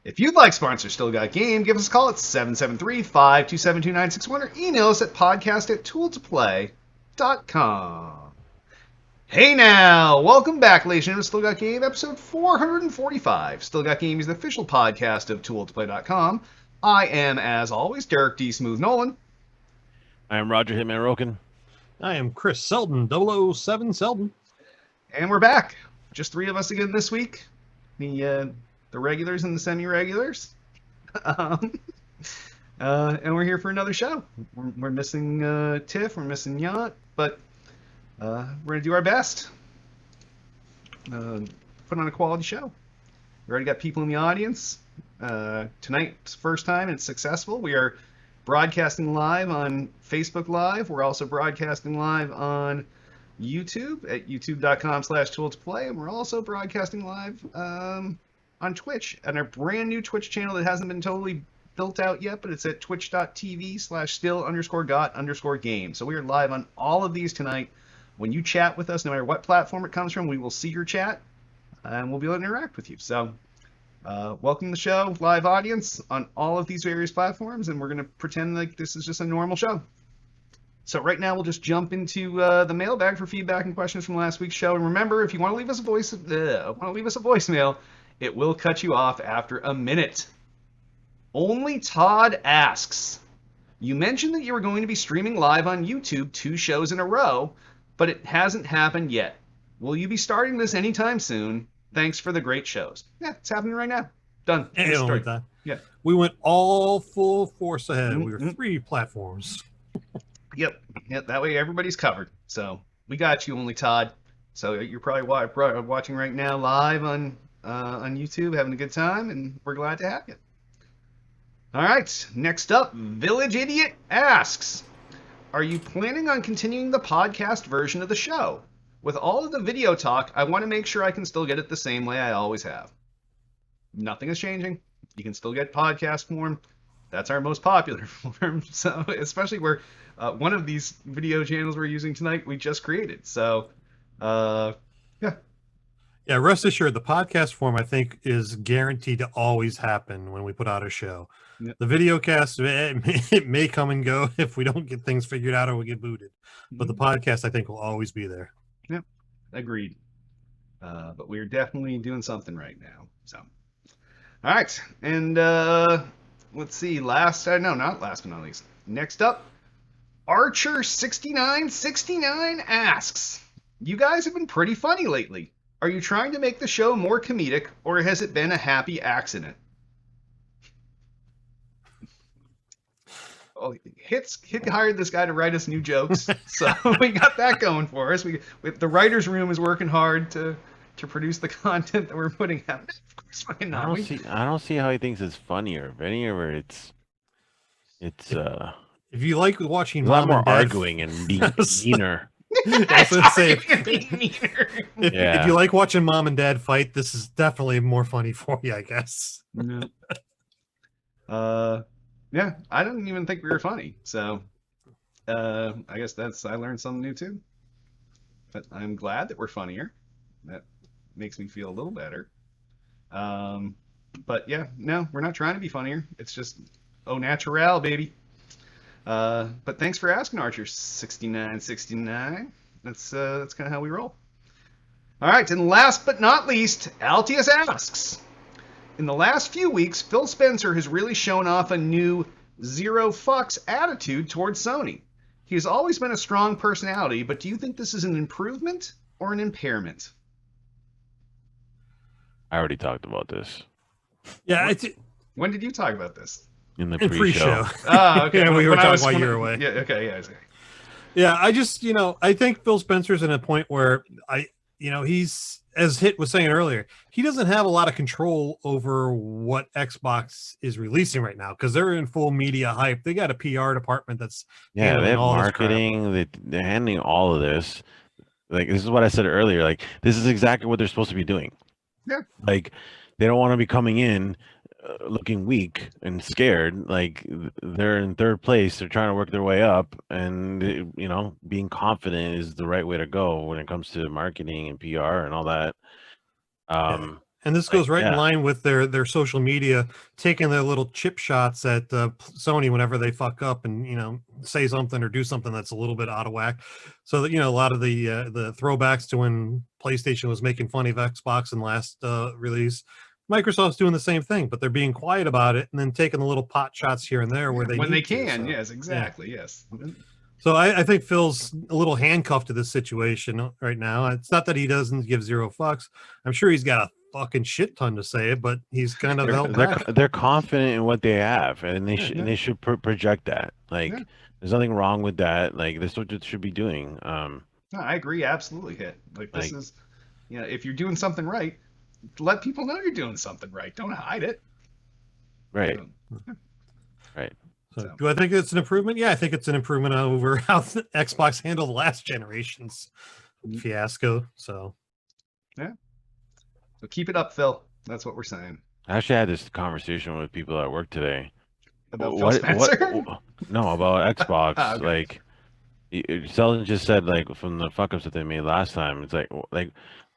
If you'd like sponsor Still Got Game, give us a call at 773-527-2961 or email us at podcast@tooltoplay.com. Hey now! Welcome back, ladies and gentlemen, to Still Got Game, episode 445. Still Got Game is the official podcast of tooltoplay.com. I am, as always, Derek D. Smooth Nolan. I am Roger Hitman Roken. I am Chris Selden, 007 Selden. And we're back. Just three of us again this week. The regulars and the semi-regulars. And we're here for another show. We're missing Tiff, we're missing Yacht, but we're going to do our best. Put on a quality show. We already got people in the audience. Tonight's first time, and it's successful. We are broadcasting live on Facebook Live. We're also broadcasting live on YouTube at youtube.com/tooltoplay, and we're also broadcasting live on Twitch at our brand new Twitch channel that hasn't been totally built out yet, but it's at twitch.tv/still_got_game. So we are live on all of these tonight. When you chat with us, no matter what platform it comes from, we will see your chat and we'll be able to interact with you. So welcome to the show, live audience on all of these various platforms, and we're going to pretend like this is just a normal show. So right now we'll just jump into the mailbag for feedback and questions from last week's show. And remember, if you want to leave us a voicemail, it will cut you off after a minute. Only Todd asks, you mentioned that you were going to be streaming live on YouTube 2 shows in a row, but it hasn't happened yet. Will you be starting this anytime soon? Thanks for the great shows. Yeah, it's happening right now. Done. Yeah. We went all full force ahead. Mm-hmm. We were 3 platforms. Yep. That way everybody's covered. So we got you, Only Todd. So you're probably watching right now live on YouTube, having a good time, and we're glad to have you. All right. Next up, Village Idiot asks, are you planning on continuing the podcast version of the show? With all of the video talk, I want to make sure I can still get it the same way I always have. Nothing is changing. You can still get podcast form. That's our most popular form. So especially where one of these video channels we're using tonight, we just created. So, yeah. Yeah, rest assured, the podcast form, I think, is guaranteed to always happen when we put out a show. Yep. The video cast, it may come and go if we don't get things figured out or we get booted. But the podcast, I think, will always be there. Yep, agreed. But we're definitely doing something right now. So, all right. And let's see. Not last but not least. Next up, Archer6969 asks, you guys have been pretty funny lately. Are you trying to make the show more comedic, or has it been a happy accident? Oh, Hit hired this guy to write us new jokes, so we got that going for us. The writer's room is working hard to produce the content that we're putting out. Of course, fucking not. I don't see how he thinks it's funnier. If any of it's if you like watching a lot more Mom and Dad arguing and being meaner. If you like watching Mom and Dad fight, this is definitely more funny for you, I guess. Yeah, I didn't even think we were funny, so I guess I learned something new too. But I'm glad that we're funnier. That makes me feel a little better. But yeah, no, we're not trying to be funnier. It's just au naturel, baby. But thanks for asking, Archer6969. That's kind of how we roll. All right, and last but not least, Altius asks, in the last few weeks, Phil Spencer has really shown off a new zero fucks attitude towards Sony. He has always been a strong personality, but do you think this is an improvement or an impairment? I already talked about this. Yeah, when did you talk about this? In the pre-show. Oh, okay. Yeah, we were talking while you were away. Yeah, okay, yeah. Yeah, I just, I think Phil Spencer's in a point where he's, as Hit was saying earlier, he doesn't have a lot of control over what Xbox is releasing right now because they're in full media hype. They got a PR department that's they have all marketing. They're handling all of this. Like, this is what I said earlier. Like, this is exactly what they're supposed to be doing. Yeah. Like, they don't want to be coming in looking weak and scared. Like, they're in third place. They're trying to work their way up, and being confident is the right way to go when it comes to marketing and PR and all that. And And this goes right in yeah. line with their social media, taking their little chip shots at Sony whenever they fuck up and say something or do something that's a little bit out of whack. So that a lot of the throwbacks to when PlayStation was making fun of Xbox in last release, Microsoft's doing the same thing, but they're being quiet about it and then taking the little pot shots here and there where they when need they can. to, so, Yes, exactly. yeah. Yes. So I think Phil's a little handcuffed to this situation right now. It's not that he doesn't give zero fucks. I'm sure he's got a fucking shit ton to say, but he's kind of held back. They're confident in what they have, and they should project that. Like, there's nothing wrong with that. Like, this is what it should be doing. No, I agree, absolutely. Hit like this is, if you're doing something right, let people know you're doing something right. Don't hide it. Right. Right. So, do I think it's an improvement? Yeah, I think it's an improvement over how Xbox handled last generation's fiasco. So, yeah. So keep it up, Phil. That's what we're saying. I actually had this conversation with people at work today. About Phil Spencer? No, about Xbox. Okay. Like, Sheldon just said, like, from the fuck ups that they made last time. It's like,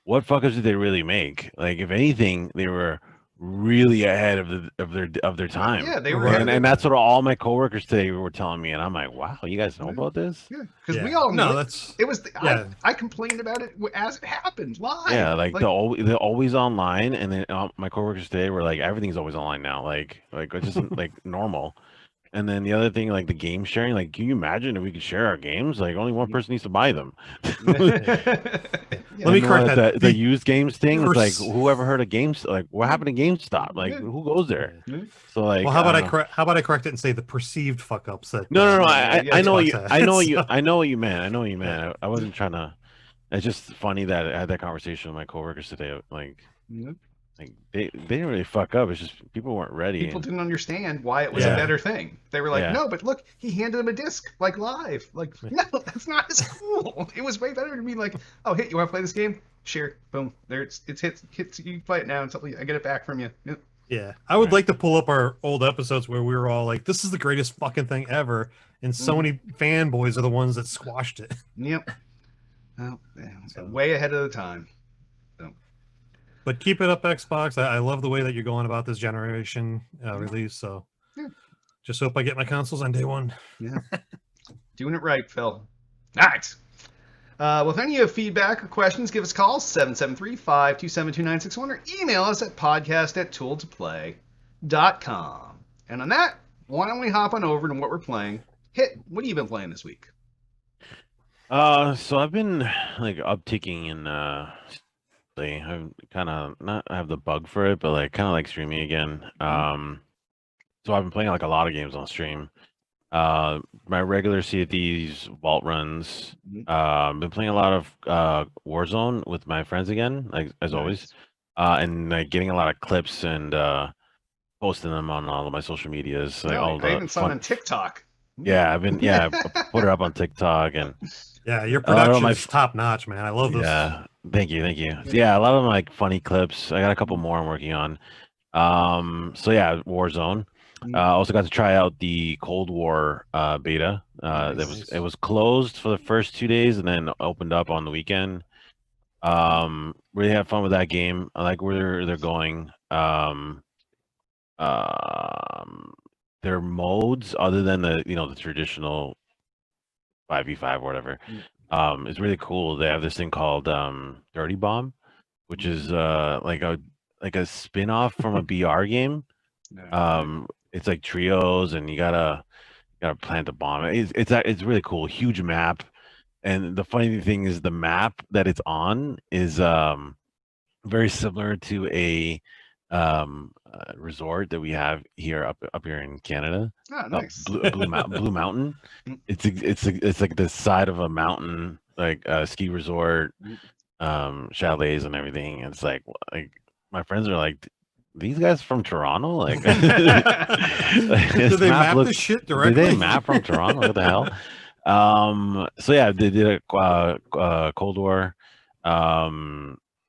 what fuck ups did they really make? Like, if anything, they were really ahead of their time. Yeah, they were. And that's what all my coworkers today were telling me, and I'm like, wow, you guys know about this? Yeah, because we all know it was. Yeah. I complained about it as it happened live. Yeah, like they're always online, and then my coworkers today were like, everything's always online now, like it's just like normal. And then the other thing, like the game sharing, like, can you imagine if we could share our games? Like, only one person needs to buy them. Let me correct that. The used games thing is like, whoever heard of games, like, what happened to GameStop? Like, who goes there? So, like, well, how about I correct it and say the perceived fuck ups that? No. I know what you meant. I wasn't trying to. It's just funny that I had that conversation with my coworkers today. Like, they didn't really fuck up. It's just people weren't ready. People didn't understand why it was a better thing. They were like, no, but look, he handed them a disc like live. Like, no, that's not as cool. It was way better to be like, oh, Hit, you want to play this game? Sure, boom, there it's hits. You play it now, and I get it back from you. Yep. Yeah, I would like to pull up our old episodes where we were all like, "This is the greatest fucking thing ever," and Sony fanboys are the ones that squashed it. Yep. Well, way ahead of the time. But keep it up, Xbox. I love the way that you're going about this generation release. So just hope I get my consoles on day one. Yeah. Doing it right, Phil. All right. Well, if any of you have feedback or questions, give us a call, 773-527-2961, or email us at podcast@tooledtoplay.com. And on that, why don't we hop on over to what we're playing? Hit, what have you been playing this week? So I've been, like, upticking in I've kind of not have the bug for it, but like kind of like streaming again. So I've been playing like a lot of games on stream. My regular Sea of Thieves vault runs. Been playing a lot of Warzone with my friends again, like as always, and like getting a lot of clips and posting them on all of my social medias. Like I even saw it on TikTok. Yeah, I've been I put her up on TikTok and. Yeah, your production is top notch, man. I love this. Yeah, thank you. Yeah, a lot of them like funny clips. I got a couple more I'm working on. So yeah, Warzone. Also got to try out the Cold War beta. It was closed for the first 2 days and then opened up on the weekend. Really had fun with that game. I like where they're going. Their modes, other than the traditional 5v5 or whatever, is really cool. They have this thing called Dirty Bomb, which is like a spin-off from a BR game. It's like trios, and you gotta plant a bomb. It's really cool. Huge map, and the funny thing is the map that it's on is very similar to a resort that we have here up here in Canada. Oh, nice. Blue Mountain. It's like the side of a mountain, like a ski resort, chalets and everything. It's like my friends are like, these guys from Toronto? Like, do they map this shit directly? Did they map from Toronto? What the hell? So yeah, they did a Cold War.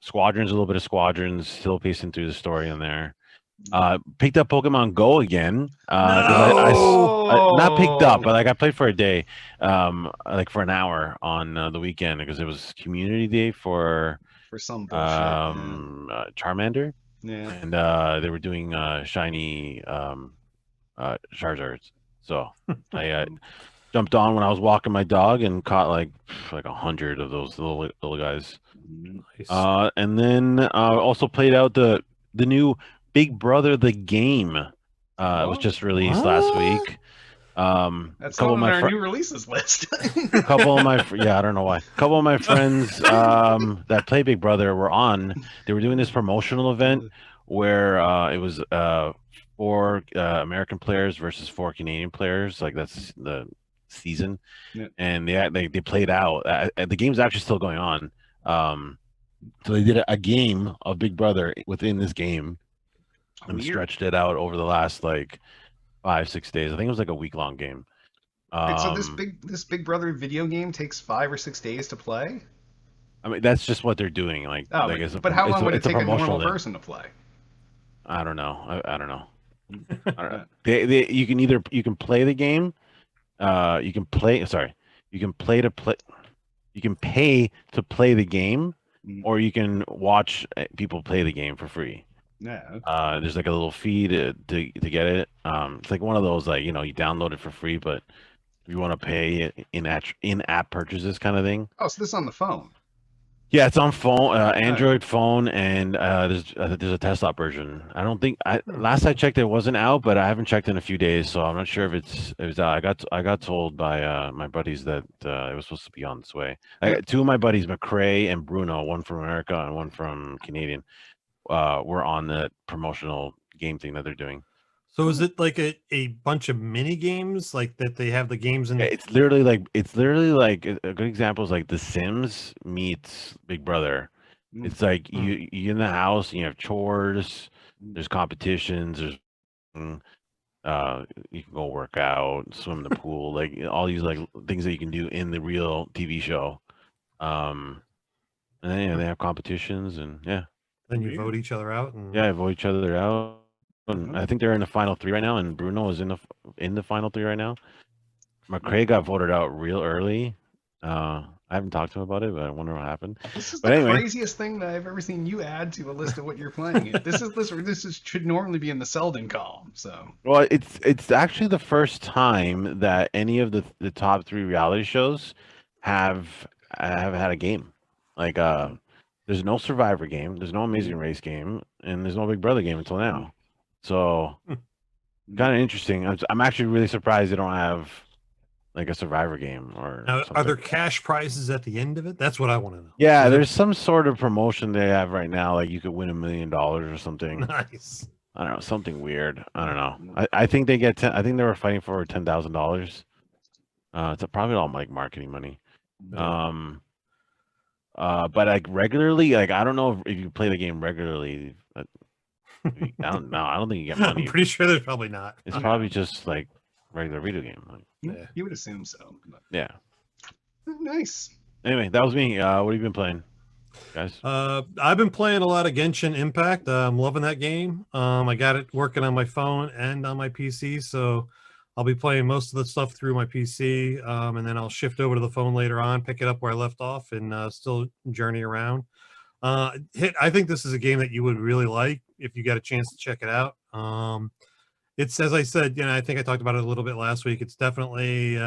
Squadrons, a little bit of Squadrons, still pacing through the story in there. Picked up Pokemon Go again. I not picked up, but like I played for a day, like for an hour on the weekend because it was community day for some bullshit. Charmander. Yeah. and they were doing shiny Charizards. So I jumped on when I was walking my dog and caught like 100 of those little guys. Nice. And then also played out the new Big Brother the game. It was just released last week. That's couple not of on my our new releases list. couple of my yeah, I don't know why. Couple of my friends that play Big Brother were on. They were doing this promotional event where it was 4 American players versus 4 Canadian players. Like that's the season, Yeah. and they played out. The game's actually still going on. So they did a game of Big Brother within this game and Weird. stretched it out over the last like 5-6 days. I think it was like a week-long game. Wait, so this Big Brother video game takes 5 or 6 days to play? I mean, that's just what they're doing. Like, Oh, like it's but how long would it it's a take a promotional normal thing. person to play? I don't know. I don't know. I don't know. You can play the game. You can play. Sorry, you can play to play. You can pay to play the game, or you can watch people play the game for free. Yeah. There's like a little fee to get it. It's like one of those like you download it for free, but if you want to pay in-app purchases kind of thing. Oh, so this is on the phone. Yeah, it's on phone, Android phone, and there's a desktop version. I don't think last I checked it wasn't out, but I haven't checked in a few days, so I'm not sure if it's out. I got told by my buddies that it was supposed to be on its way. I got 2 of my buddies, McCrae and Bruno, one from America and one from Canadian, were on the promotional game thing that they're doing. So is it like a bunch of mini games like that they have the games in? Yeah, it's literally like a good example is like The Sims meets Big Brother. It's like you in the house and you have chores, there's competitions, there's you can go work out, swim in the pool, like all these like things that you can do in the real TV show. And then they have competitions and Then you vote each other out and vote each other out. And I think they're in the final 3 right now, and Bruno is in the final 3 right now. McCrae got voted out real early. I haven't talked to him about it, but I wonder what happened. This is But the anyway. craziest thing that I've ever seen you add to a list of what you're playing. This should normally be in the Selden column. So Well, it's actually the first time that any of the top 3 reality shows have had a game. Like there's no Survivor game, there's no Amazing Race game, and there's no Big Brother game until now. So kind of interesting. I'm actually really surprised they don't have like a Survivor game or now, something. are there cash prizes at the end of it? That's what I want to know. Yeah, there's some sort of promotion they have right now, like you could win $1 million or something. Nice. I don't know, something weird. I don't know. I think they get I think they were fighting for $10,000. It's probably all like marketing money. But like regularly, like I don't know if you play the game regularly. I don't know. I don't think you get money. I'm pretty sure there's probably not. It's probably just like regular video game. Like, you would assume so. But... Yeah. Nice. Anyway, that was me. What have you been playing, guys? I've been playing a lot of Genshin Impact. I'm loving that game. I got it working on my phone and on my PC, so I'll be playing most of the stuff through my PC, and then I'll shift over to the phone later on, pick it up where I left off, and still journey around. I think this is a game that you would really like if you got a chance to check it out. It's, as I said, I think I talked about it a little bit last week. It's definitely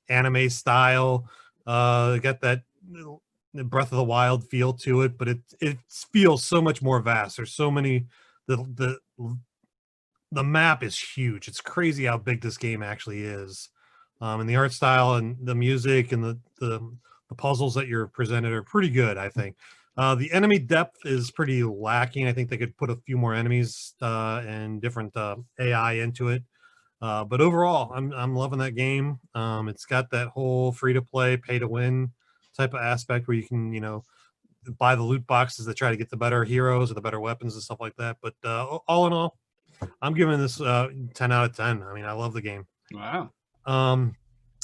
anime style. Got that Breath of the Wild feel to it, but it feels so much more vast. There's so many. The map is huge. It's crazy how big this game actually is, and the art style and the music and the puzzles that you're presented are pretty good, I think. The enemy depth is pretty lacking. I think they could put a few more enemies and different AI into it. But overall, I'm loving that game. It's got that whole free-to-play, pay-to-win type of aspect where you can, buy the loot boxes that try to get the better heroes or the better weapons and stuff like that. But all in all, I'm giving this 10 out of 10. I mean, I love the game. Wow.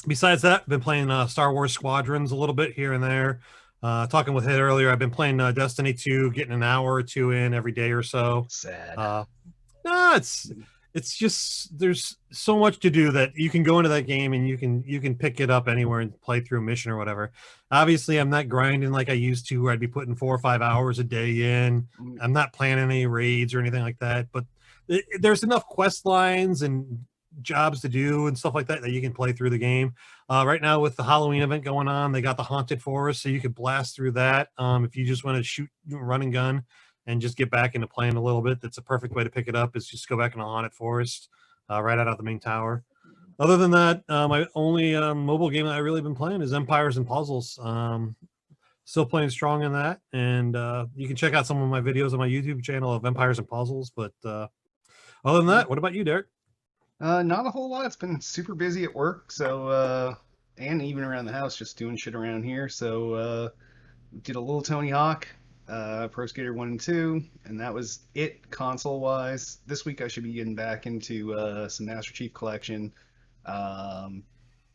Besides that, I've been playing Star Wars Squadrons a little bit here and there. Talking with Hit earlier, I've been playing Destiny 2, getting an hour or two in every day or so. Sad. No, it's just there's so much to do that you can go into that game and you can pick it up anywhere and play through a mission or whatever. Obviously, I'm not grinding like I used to, where I'd be putting 4 or 5 hours a day in. I'm not planning any raids or anything like that, but there's enough quest lines and jobs to do and stuff like that that you can play through the game. Right now, with the Halloween event going on, they got the Haunted Forest, so you could blast through that. If you just want to shoot, run and gun, and just get back into playing a little bit, that's a perfect way to pick it up. Is just go back in the Haunted Forest, right out of the main tower. Other than that, my only mobile game that I really been playing is Empires and Puzzles. Still playing strong in that, and you can check out some of my videos on my YouTube channel of Empires and Puzzles. But other than that, what about you, Derek? Not a whole lot. It's been super busy at work, so and even around the house, just doing shit around here. So did a little Tony Hawk, Pro Skater 1 and 2, and that was it console-wise. This week I should be getting back into some Master Chief Collection. Got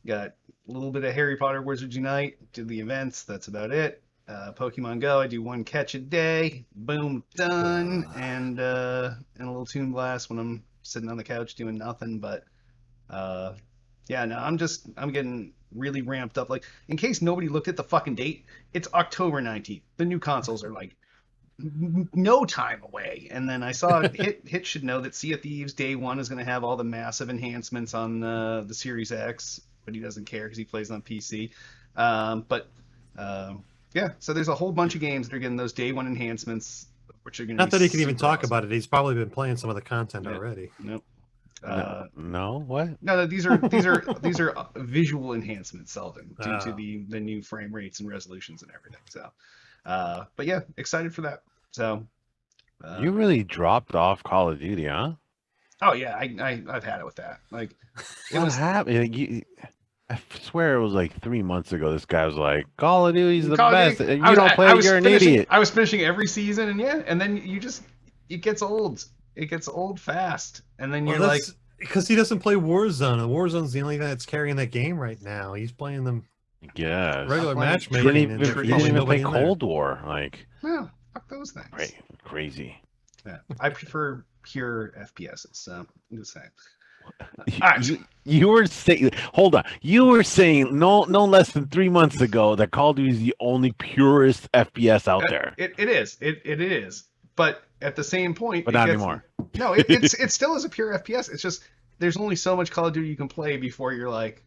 a little bit of Harry Potter Wizards Unite, did the events, that's about it. Pokemon Go, I do 1 catch a day, boom, done, and a little Toon Blast when I'm sitting on the couch doing nothing. But yeah, no, I'm getting really ramped up. Like, in case nobody looked at the fucking date, it's October 19th. The new consoles are like no time away. And then I saw Hit should know that Sea of Thieves Day 1 is going to have all the massive enhancements on the Series X, but he doesn't care because he plays on PC. Yeah, so there's a whole bunch of games that are getting those Day 1 enhancements, which are going to Not that he can even talk about it. He's probably been playing some of the content already. Nope. No, what? No, these are visual enhancements, Selden, due to the new frame rates and resolutions and everything. So, but yeah, excited for that. So, you really dropped off Call of Duty, huh? Oh yeah, I've had it with that. Like, what happened? I swear it was like 3 months ago. This guy was like, "Call of Duty's the best." And you don't play it, you're an idiot. I was finishing every season, and yeah, and then it gets old. It gets old fast, and then you're like, because he doesn't play Warzone, and Warzone's the only thing that's carrying that game right now. He's playing them. Yeah, regular matchmaking. He didn't even play Cold War. Like, no, fuck those things. Right, crazy. Yeah, I prefer pure FPSs. So I'm just saying. You were saying, hold on. You were saying no less than 3 months ago that Call of Duty is the only purest FPS out there. It is. But at the same point, but not anymore. No, it still is a pure FPS. It's just there's only so much Call of Duty you can play before you're like,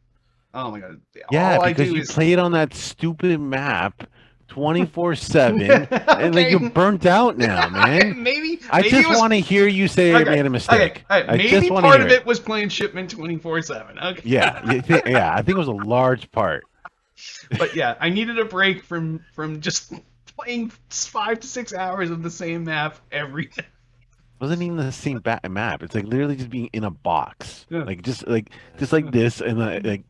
oh my god. Yeah, because you play it on that stupid map 24/7, and like you're burnt out now, man. maybe I just want to hear you say I made a mistake. Okay. Maybe part of it was playing Shipment 24/7. Okay. Yeah, I think it was a large part. But yeah, I needed a break from just playing 5 to 6 hours of the same map every day. It wasn't even the same map. It's like literally just being in a box, just like this, and like.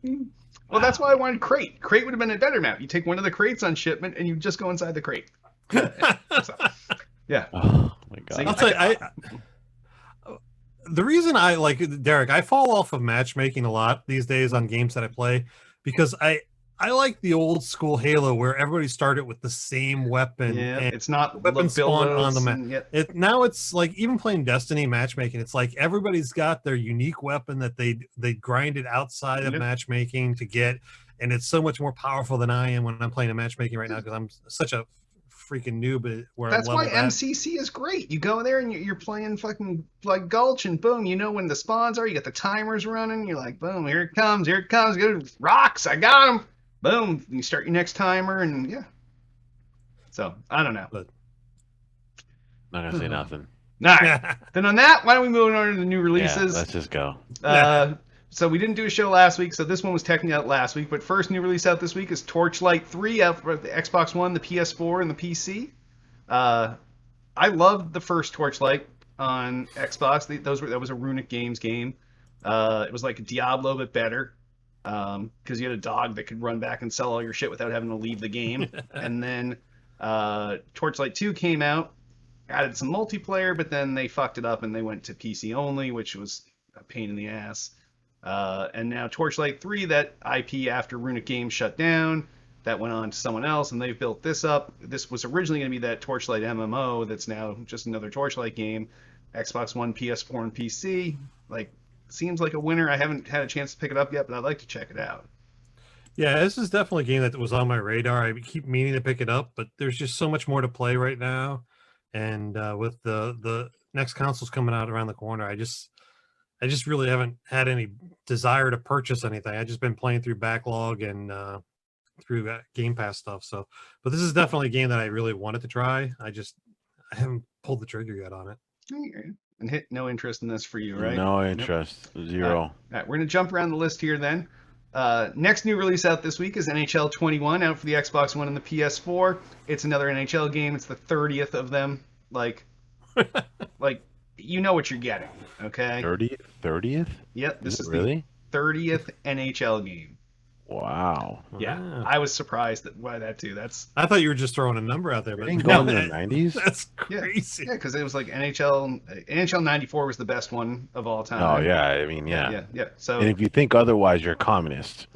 Well, that's why I wanted Crate. Crate would have been a better map. You take one of the crates on Shipment, and you just go inside the crate. So, yeah. Oh my god. See, I'll tell you, the reason I like Derek, I fall off of matchmaking a lot these days on games that I play because I like the old school Halo where everybody started with the same weapon. Yeah, and it's not weapon spawn on the map. Now it's like even playing Destiny matchmaking. It's like everybody's got their unique weapon that they grinded outside of matchmaking to get, and it's so much more powerful than I am when I'm playing a matchmaking right now because I'm such a freaking noob. That's why MCC is great. You go there and you're playing fucking like Gulch, and boom, you know when the spawns are. You got the timers running. You're like, boom, here it comes. Good rocks, I got them. Boom, you start your next timer, and yeah. So, I don't know. Not gonna say nothing. All right. Then on that, why don't we move on to the new releases? Yeah, let's just go. So we didn't do a show last week, so this one was technically out last week, but first new release out this week is Torchlight 3 out for the Xbox One, the PS4, and the PC. I loved the first Torchlight on Xbox. That was a Runic Games game. It was like Diablo, but better. Because you had a dog that could run back and sell all your shit without having to leave the game. And then Torchlight 2 came out, added some multiplayer, but then they fucked it up and they went to PC only, which was a pain in the ass. And now Torchlight 3, that IP after Runic Games shut down, that went on to someone else, and they've built this up. This was originally going to be that Torchlight MMO that's now just another Torchlight game. Xbox One, PS4, and PC. Like, seems like a winner. I haven't had a chance to pick it up yet, but I'd like to check it out. Yeah, this is definitely a game that was on my radar. I keep meaning to pick it up, but there's just so much more to play right now. And with the next consoles coming out around the corner, I just really haven't had any desire to purchase anything. I've just been playing through backlog and through Game Pass stuff. So, but this is definitely a game that I really wanted to try. I haven't pulled the trigger yet on it. And hit no interest in this for you, right? No interest. Nope. Zero. All right, we're gonna jump around the list here then. Next new release out this week is NHL 21, out for the Xbox One and the PS4. It's another NHL game. It's the 30th of them. Like, you know what you're getting, okay? 30th? Yep, this is really the 30th NHL game. Wow. Yeah, Wow. I was surprised by that too. I thought you were just throwing a number out there, but going in the 90s. That's crazy. Yeah, because it was like NHL 94 was the best one of all time. Oh yeah, I mean yeah. Yeah. So, and if you think otherwise, you're a communist.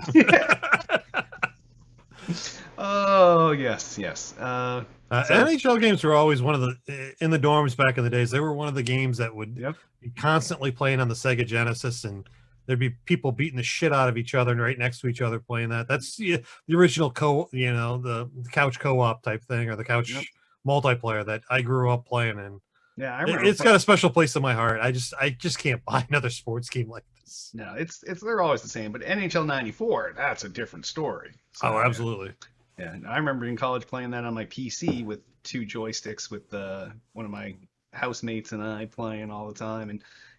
Oh yes. NHL games were always one of the in the dorms back in the days. They were one of the games that would be constantly playing on the Sega Genesis, and there'd be people beating the shit out of each other and right next to each other playing that. That's the original the couch co-op type thing, or the couch multiplayer that I grew up playing. And yeah, I remember it's got a special place in my heart. I just can't buy another sports game like this. No, it's they're always the same. But NHL 94, that's a different story. So, oh, absolutely. Yeah, I remember in college playing that on my PC with 2 joysticks with one of my housemates and I playing all the time.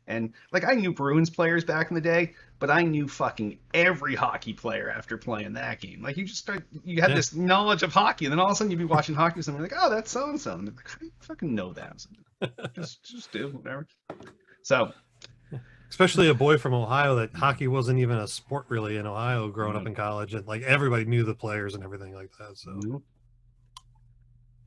And like, I knew Bruins players back in the day, but I knew fucking every hockey player after playing that game. Like, you had this knowledge of hockey, and then all of a sudden you'd be watching hockey with somebody like, oh, that's so and so. And they're like, how do you fucking know that? just do whatever. So, especially a boy from Ohio, that hockey wasn't even a sport really in Ohio growing up in college, and like everybody knew the players and everything like that. So.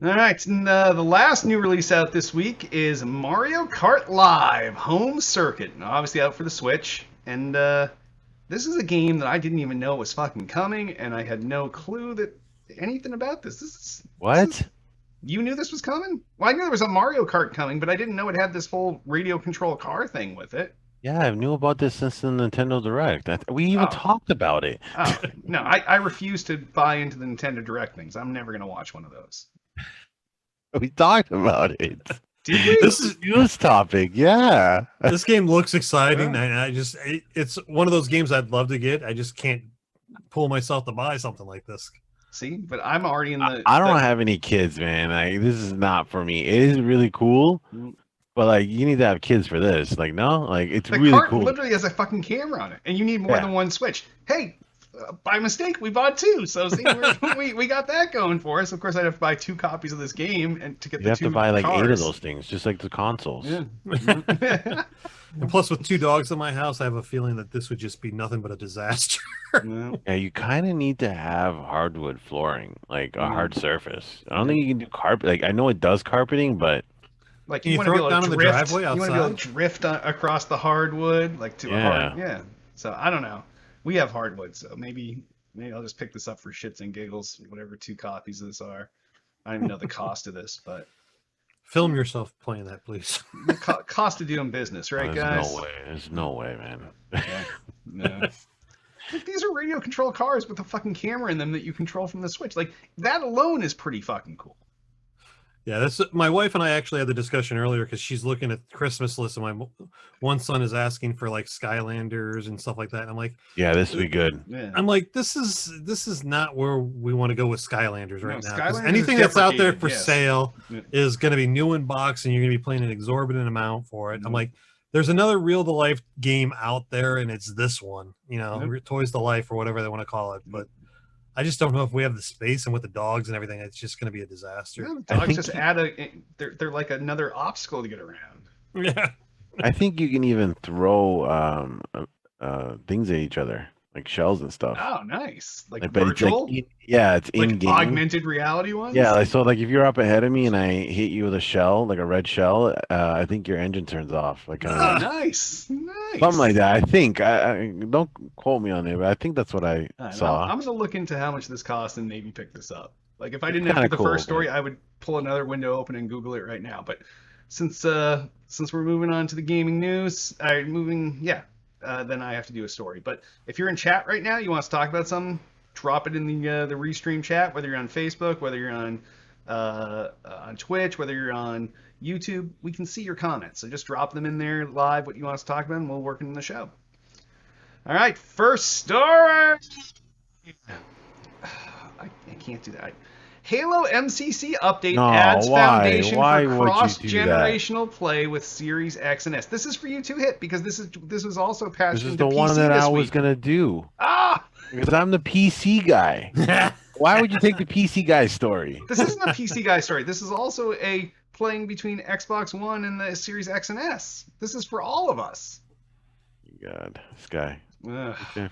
All right, and the last new release out this week is Mario Kart Live Home Circuit, obviously out for the Switch. And this is a game that I didn't even know was fucking coming, and I had no clue that anything about this. You knew this was coming? Well, I knew there was a Mario Kart coming, but I didn't know it had this whole radio control car thing with it. Yeah, I knew about this since the Nintendo Direct. We even talked about it. Oh, no, I refuse to buy into the Nintendo Direct things. I'm never going to watch one of those. We talked about it. Did we? This is news topic, yeah. This game looks exciting, and it's one of those games I'd love to get. I just can't pull myself to buy something like this. See, but I'm already in the... I don't have any kids, man. Like, this is not for me. It is really cool, but like, you need to have kids for this. Like, no? Like, it's really cool. The cool. cart literally has a fucking camera on it, and you need more than one Switch. Hey, by mistake, we bought 2, so see, we got that going for us. Of course, I'd have to buy 2 copies of this game and to get the 2 You have to buy like cars. 8 of those things, just like the consoles. Yeah. And plus, with 2 dogs in my house, I have a feeling that this would just be nothing but a disaster. Yeah, you kind of need to have hardwood flooring, like a hard surface. I don't think you can do carpet. Like, I know it does carpeting, but like, you want to be able to drift. You want to be able to drift across the hardwood, like to a hard. Yeah. So I don't know. We have hardwood, so maybe I'll just pick this up for shits and giggles, whatever 2 copies of this are. I don't even know the cost of this, but film yourself playing that, please. The cost of doing business, right, guys? No way. There's no way, man. Yeah. No. Like, these are radio control cars with a fucking camera in them that you control from the Switch. Like, that alone is pretty fucking cool. Yeah, that's my wife and I actually had the discussion earlier because she's looking at the Christmas list, and my one son is asking for like Skylanders and stuff like that. And I'm like, yeah, this would be good. Yeah. I'm like, this is not where we want to go with Skylanders right now. Skylanders anything that's out there for sale is going to be new in box, and you're going to be paying an exorbitant amount for it. I'm like, there's another real to life game out there, and it's this one, Toys to Life or whatever they want to call it. But I just don't know if we have the space, and with the dogs and everything, it's just going to be a disaster. Yeah, dogs just they're like another obstacle to get around. Yeah. I think you can even throw things at each other, like shells and stuff. Oh, nice. Like but virtual? It's in-game. Augmented reality ones? Yeah, so like if you're up ahead of me and I hit you with a shell, like a red shell, I think your engine turns off. Like, nice. Something like that. I think. I don't quote me on it, but I think that's what I saw. I'm going to look into how much this costs and maybe pick this up. Like, if I didn't have the first story, I would pull another window open and Google it right now. But since we're moving on to the gaming news, then I have to do a story. But if you're in chat right now, you want us to talk about something, drop it in the restream chat. Whether you're on Facebook, whether you're on Twitch, whether you're on YouTube, we can see your comments. So just drop them in there live, what you want us to talk about, and we'll work it in the show. All right, first story. I can't do that. Halo MCC update adds foundation for cross-generational play with Series X and S. This is for you too, Hit, because this was also patched into PC this week. This is the one that I was gonna do. Ah! Because I'm the PC guy. Why would you take the PC guy story? This isn't a PC guy story. This is also a playing between Xbox One and the Series X and S. This is for all of us. God, this guy.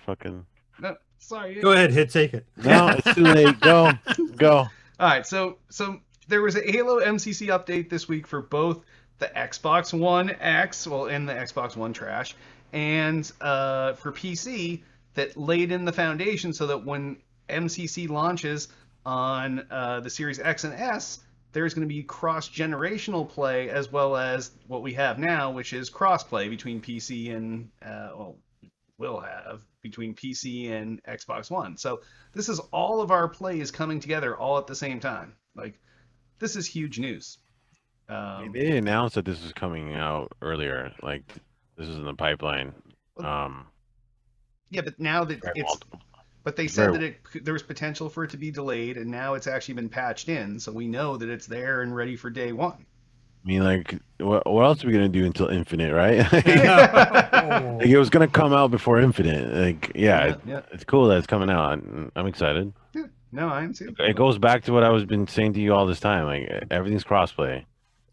Fucking. No, sorry. Go ahead, Hit, take it. No, it's too late. Go. All right, so there was a Halo MCC update this week for both the Xbox One X, and the Xbox One trash, and for PC that laid in the foundation so that when MCC launches on the Series X and S, there's going to be cross-generational play as well as what we have now, which is cross-play between PC and will have between PC and Xbox One. So this is all of our plays coming together all at the same time. Like, this is huge news. They announced that this was coming out earlier. Like, this is in the pipeline. Yeah, but now that but they said that there was potential for it to be delayed, and now it's actually been patched in, so we know that it's there and ready for day one. I mean, like, what else are we gonna do until Infinite, right? Like, it was gonna come out before Infinite. Like, it's cool that it's coming out. I'm excited. Yeah, no, I am too. It goes back to what I was been saying to you all this time. Like, everything's crossplay.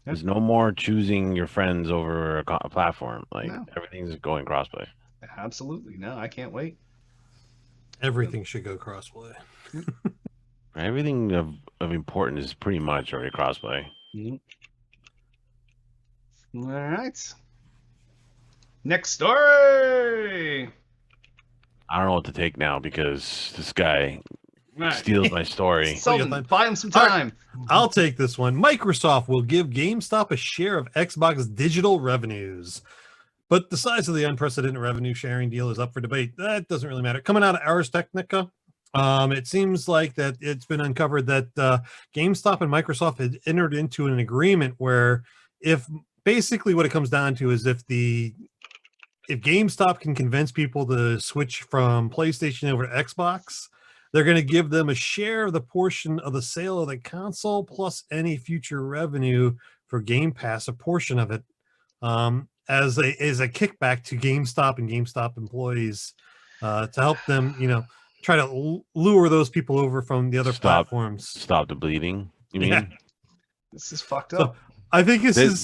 There's no more choosing your friends over a platform. Like, everything's going crossplay. Absolutely, no, I can't wait. Everything should go crossplay. Everything of importance is pretty much already crossplay. Mm-hmm. All right. Next story. I don't know what to take now because this guy steals my story. Buy him some time. Right. I'll take this one. Microsoft will give GameStop a share of Xbox digital revenues. But the size of the unprecedented revenue sharing deal is up for debate. That doesn't really matter. Coming out of Ars Technica, it seems like that it's been uncovered that GameStop and Microsoft had entered into an agreement where basically what it comes down to is if GameStop can convince people to switch from PlayStation over to Xbox, they're going to give them a share of the portion of the sale of the console plus any future revenue for Game Pass, a portion of it, as a kickback to GameStop and GameStop employees to help them, try to lure those people over from the other platforms. Stop the bleeding. You mean? Yeah. This is fucked up. So, I think this is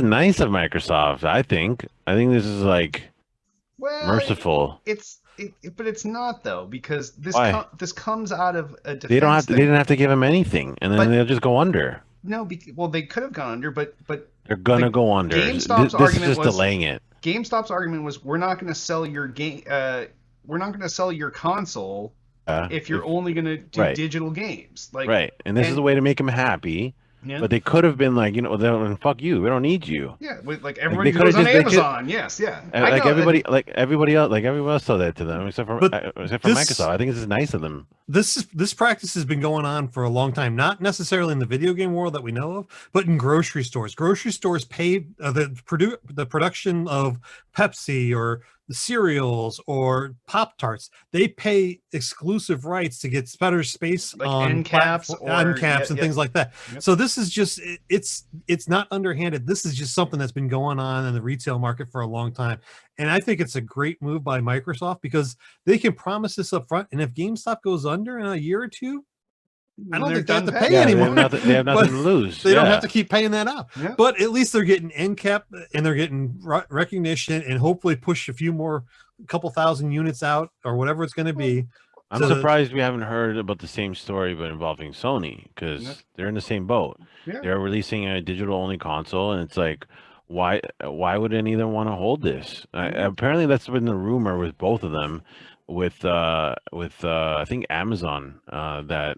nice of Microsoft. I think this is like merciful. But it's not though, because this comes out of a defense. They didn't have to give them anything, and then they'll just go under. No, they could have gone under, but they're gonna go under. GameStop's argument is just delaying it. GameStop's argument was, we're not going to sell your game. We're not going to sell your console if you're only going to do digital games. Right, and this is a way to make them happy. Yeah. But they could have been like, fuck you, we don't need you. Yeah, like everybody goes on Amazon. Yes, yeah. Like everybody else saw that to them, except for Microsoft. I think this is nice of them. This practice has been going on for a long time, not necessarily in the video game world that we know of, but in grocery stores. Grocery stores pay the production of Pepsi or the cereals or Pop-Tarts. They pay exclusive rights to get better space on end caps and things like that. Yep. So this is just it's not underhanded. This is just something that's been going on in the retail market for a long time. And I think it's a great move by Microsoft because they can promise this up front. And if GameStop goes under in a year or two, I don't think they have to pay anymore. They have nothing to lose. They don't have to keep paying that out. Yeah. But at least they're getting end cap and they're getting recognition and hopefully push a couple thousand units out or whatever it's going to be. I'm surprised we haven't heard about the same story but involving Sony because they're in the same boat. Yeah. They're releasing a digital-only console, and it's like, why would any of them want to hold this? Apparently, that's been the rumor with both of them. With I think Amazon that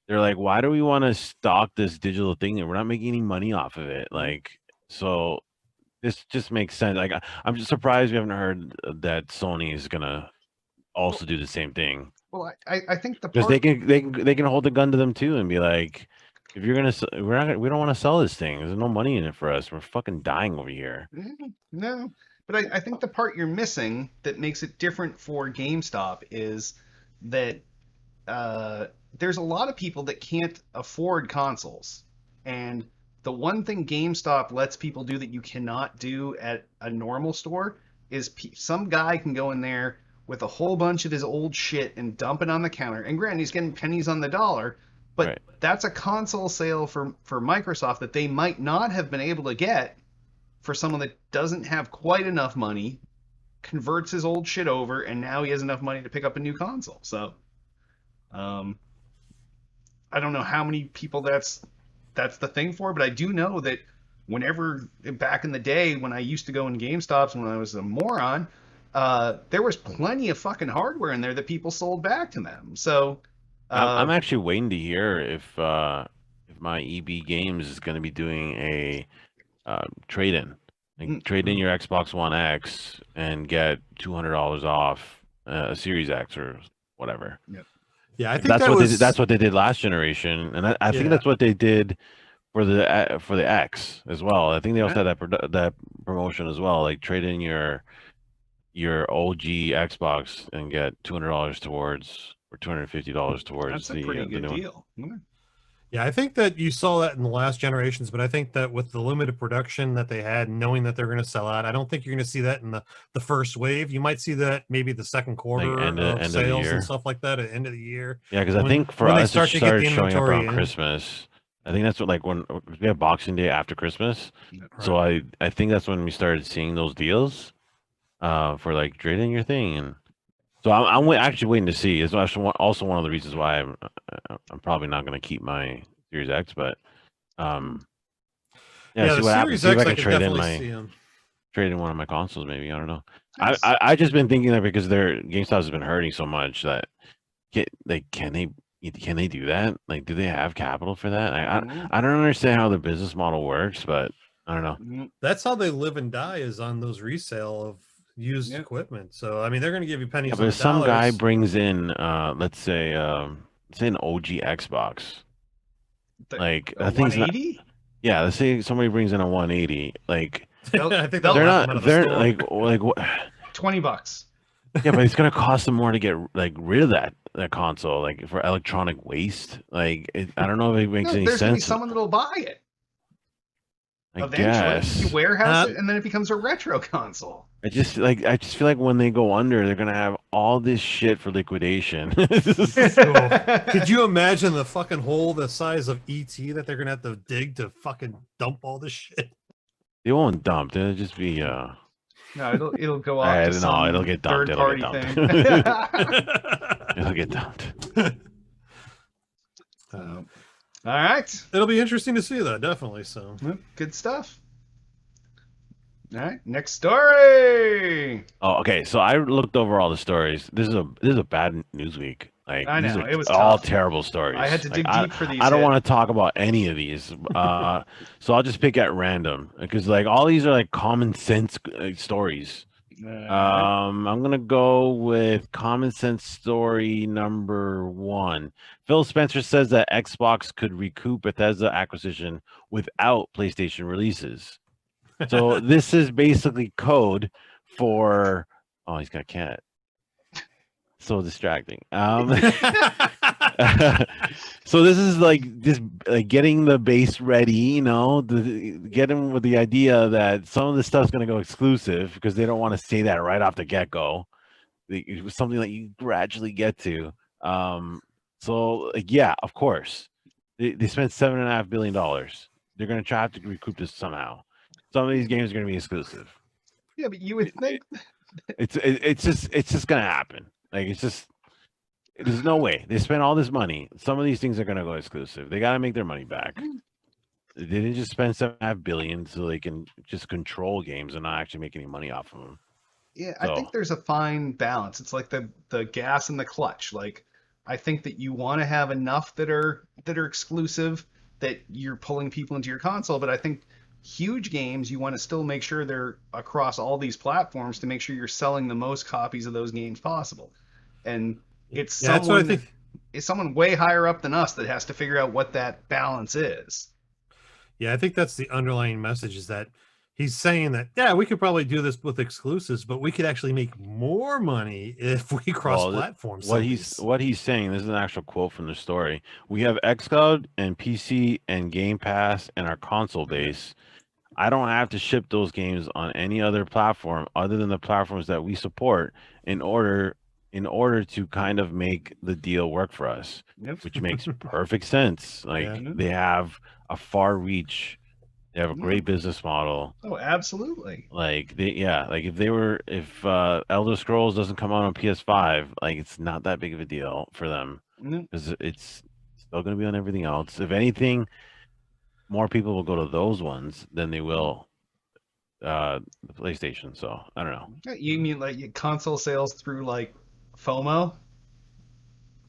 they're like, why do we want to stock this digital thing and we're not making any money off of it? Like, so this just makes sense. Like, I'm just surprised we haven't heard that Sony is gonna also do the same thing. Well, I think the Because part they can hold a gun to them too and be like, if you're gonna, we don't want to sell this thing. There's no money in it for us. We're fucking dying over here. no, but I think the part you're missing that makes it different for GameStop is that there's a lot of people that can't afford consoles, and the one thing GameStop lets people do that you cannot do at a normal store is some guy can go in there with a whole bunch of his old shit and dump it on the counter. And granted, he's getting pennies on the dollar, but Right. that's a console sale for Microsoft that they might not have been able to get for someone that doesn't have quite enough money, converts his old shit over, and now he has enough money to pick up a new console. So, I don't know how many people that's the thing for, but I do know that whenever back in the day when I used to go in GameStops when I was a moron, there was plenty of fucking hardware in there that people sold back to them. So, I'm actually waiting to hear if my EB Games is going to be doing a trade-in. Like, trade in your Xbox One X and get $200 off a Series X or whatever. Yep. Yeah, I think That's that what was that's what they did last generation, and I think that's what they did for the X as well. I think they also had that promotion as well. Like, trade in your OG Xbox and get $200 towards, or $250 towards that's a pretty good the new deal. Yeah, I think that you saw that in the last generations, but I think that with the limited production that they had, knowing that they're going to sell out, I don't think you're going to see that in the first wave. You might see that maybe the second quarter end of of sales year. and stuff like that at the end of the year. Yeah, because I think for when they us, it start to get started the showing up inventory around in. Christmas. I think that's what, like, when we have Boxing Day after Christmas. So Right. I think that's when we started seeing those deals for like trade in your thing. And so I'm actually waiting to see. It's actually also one of the reasons why I'm probably not going to keep my Series X, but yeah, Yeah, see the what happens. Series See if X, I I can could trade in definitely see trade in one of my consoles. Maybe, I don't know. Nice. I just been thinking that because their GameStop has been hurting so much that can they do that? Like, do they have capital for that? I don't understand how the business model works, but I don't know. That's how they live and die, is on those resale of used equipment. So I mean, they're going to give you pennies Yeah, on but the if some guy dollars. brings in, let's say an OG Xbox, like a that thing's not. 180? Yeah, let's say somebody brings in a 180. Like, I think they'll they're laugh not. they're like what? $20. Yeah, but it's gonna cost them more to get like rid of that console, like for electronic waste. Like, I don't know if it makes any There's gonna be sense. someone that'll buy it. I Eventually, guess. you warehouse it, and then it becomes a retro console. I just feel like when they go under, they're gonna have all this shit for liquidation. Could you imagine the fucking hole the size of ET that they're gonna have to dig to fucking dump all this shit? They won't dump. It'll just be No, it'll go off to some it'll get dumped. third-party It'll get thing. dumped. It'll get dumped. All right. It'll be interesting to see that, definitely. So good stuff. All right, next story. Oh, okay. So I looked over all the stories. This is a bad news week. Like, I know, these are it was all tough. terrible stories. I had to dig deep for these. I don't want to talk about any of these. So I'll just pick at random because like all these are like common sense stories. I'm gonna go with common sense story number 1. Phil Spencer says that Xbox could recoup Bethesda acquisition without PlayStation releases. So this is basically code for. Oh, he's got a cat. So distracting. So this is like getting the base ready, you know, getting with the idea that some of this stuff's going to go exclusive because they don't want to say that right off the get-go. It was something that you gradually get to. So yeah, of course, they spent $7.5 billion. They're going to try to recoup this somehow. Some of these games are going to be exclusive. Yeah, but you would think it's just going to happen. Like, there's no way. They spent all this money. Some of these things are going to go exclusive. They got to make their money back. They didn't just spend $7.5 billion so they can just control games and not actually make any money off of them. Yeah, I think there's a fine balance. It's like the gas and the clutch. Like, I think that you want to have enough that are exclusive that you're pulling people into your console, but I think huge games you want to still make sure they're across all these platforms to make sure you're selling the most copies of those games possible. And it's Yeah, that's what I someone think. it's someone way higher up than us that has to figure out what that balance is. Yeah, I think that's the underlying message, is that he's saying that, yeah, we could probably do this with exclusives, but we could actually make more money if we cross Well, platform. what he's saying, this is an actual quote from the story. We have xCloud and PC and Game Pass and our console base. I don't have to ship those games on any other platform other than the platforms that we support in order to kind of make the deal work for us, Yep. which makes perfect sense. Like Yeah. they have a far reach, they have a great business model. Oh, absolutely. Like if Elder Scrolls doesn't come out on PS5, like it's not that big of a deal for them because it's still going to be on everything else. If anything, more people will go to those ones than they will the PlayStation. So I don't know. You mean like console sales through like FOMO?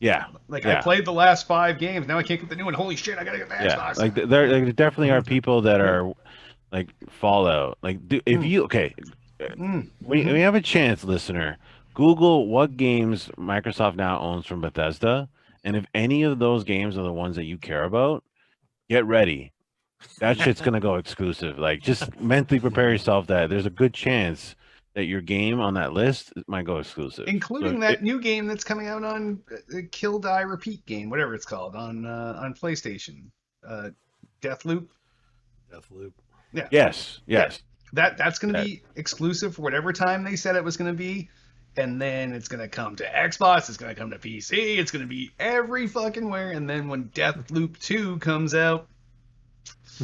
Yeah, Like yeah. I played the last 5 games, now I can't get the new one. Holy shit, I gotta get the Xbox. Like there definitely are people that are like Fallout. Like if you when you have a chance, listener, Google what games Microsoft now owns from Bethesda, and if any of those games are the ones that you care about, get ready. That shit's gonna go exclusive. Like just mentally prepare yourself that there's a good chance that your game on that list might go exclusive, including that new game that's coming out on Kill Die Repeat game, whatever it's called on PlayStation, Deathloop. Deathloop. Yeah. Yes. That's going to be exclusive for whatever time they said it was going to be, and then it's going to come to Xbox, it's going to come to PC, it's going to be every fucking where, and then when Deathloop 2 comes out,